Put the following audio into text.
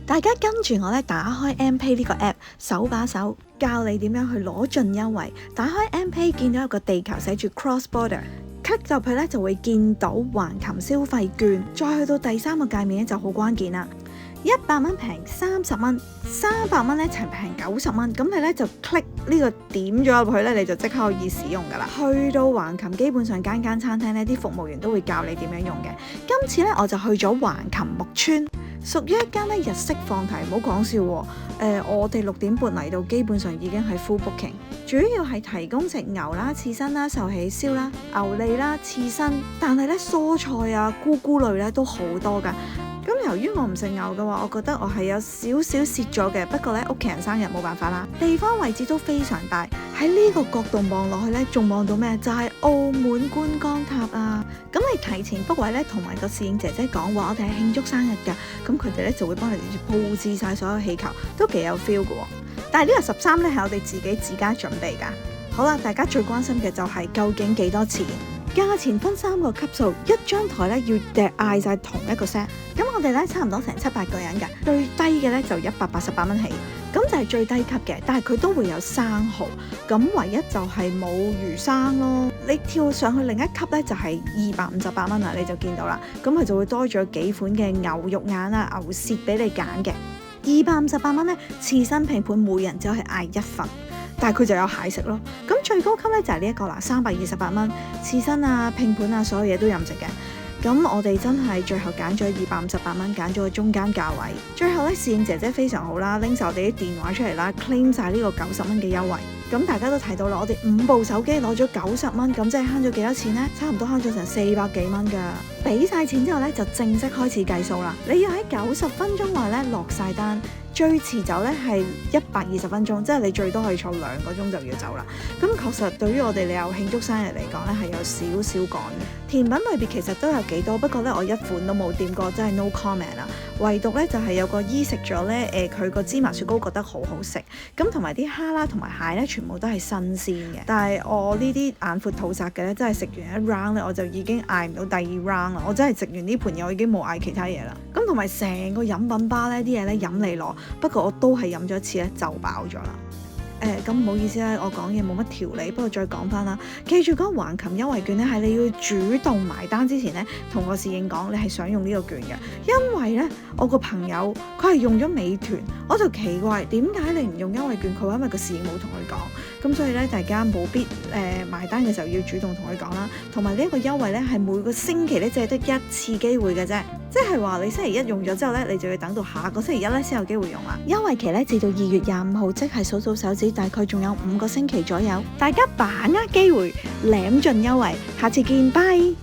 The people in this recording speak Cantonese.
大家跟住我咧，打開 MPay 呢個 app， 手把手教你點樣去攞盡優惠。打開 MPay 見到有個地球寫住 Cross Border，click 入去咧就會見到橫琴消費券。再去到第3個界面咧就好關鍵啦。100蚊平30蚊，300蚊咧一齊平90蚊，咁你咧就 click 呢個點咗入去咧，你就即刻可以使用噶啦。去到橫琴基本上間間餐廳咧，啲服務員都會教你點樣用嘅。今次咧我就去咗橫琴木村，屬於一間咧日式放題，唔好講笑喎。我哋6點半嚟到，基本上已經係 full booking， 主要係提供食牛啦、刺身啦、壽喜燒啦、牛脷啦、刺身，但係咧蔬菜啊、菇類咧都好多噶。咁由於我唔食牛嘅話，我覺得我係有少少蝕咗嘅。不過咧，屋企人生日冇辦法啦。地方位置都非常大，喺呢個角度望落去咧，仲望到咩？就係澳門觀光塔啊！咁你提前 book 位咧，同埋個侍應姐姐講話，我哋係慶祝生日㗎。咁佢哋咧就會幫你哋佈置晒所有氣球，都幾有 feel 嘅。但係呢個13咧係我哋自家準備㗎。好啦，大家最關心嘅就係究竟幾多錢？價錢分3個級數，一張台咧要嗌晒同一個 set。咁我哋咧差唔多成7-8個人嘅，最低嘅咧就188蚊起，咁就係最低級嘅。但係佢都會有生蠔，咁唯一就係冇魚生咯。你跳上去另一級咧就係258蚊啦，你就見到啦。咁佢就會多咗幾款嘅牛肉眼啊、牛舌俾你揀嘅。258蚊咧，刺身拼盤每人只係嗌1份。但係佢就有蟹食咯，咁最高級咧就係呢一個啦，328蚊，刺身啊、拼盤啊，所有嘢都任食嘅。咁我哋真係最後揀咗258蚊，揀咗個中間價位。最後咧，侍應姐姐非常好啦，拎晒我哋啲電話出嚟啦 ，claim 晒呢個90蚊嘅優惠。咁大家都睇到啦，我哋5部手機攞咗90蚊，咁即係慳咗幾多錢呢？差唔多慳咗成400幾蚊㗎。俾晒錢之後咧，就正式開始計數啦。你要喺90分鐘內咧落晒單。最遲走咧係120分鐘，即係你最多可以坐2個鐘就要走啦。咁確實對於我哋你有慶祝生日嚟講咧係有少少趕嘅。甜品類別其實都有幾多，不過咧我一款都冇掂過，真係 no comment 啦。唯獨咧就係有個姨食咗咧，佢個芝麻雪糕覺得好好食，咁同埋啲蝦啦同埋蟹咧全部都係新鮮嘅。但係我呢啲眼闊肚窄嘅咧，真係食完一 round 咧我就已經嗌唔到第2 round 啦。我真係食完呢盤嘢我已經冇嗌其他嘢啦。咁同埋成個飲品吧咧啲嘢咧飲嚟攞。不過我都係飲咗一次咧就飽咗啦。咁唔好意思啦，我講嘢冇乜條理，不過再講翻啦。記住嗰個橫琴優惠券咧，係你要主動埋單之前咧，同個侍應講你係想用呢個券嘅。因為咧，我個朋友佢係用咗美團，我就奇怪點解你唔用優惠券？佢話因為個侍應冇同佢講，咁所以咧大家冇必埋單嘅時候要主動同佢講啦。同埋呢一個優惠咧係每個星期咧淨係得1次機會嘅啫，即係話你星期1用咗之後咧，你就要等到下個星期1咧先有機會用啦。優惠期咧至到2月25號，即係數手指。大概仲有5個星期左右，大家把握機會，攬盡優惠，下次見，拜。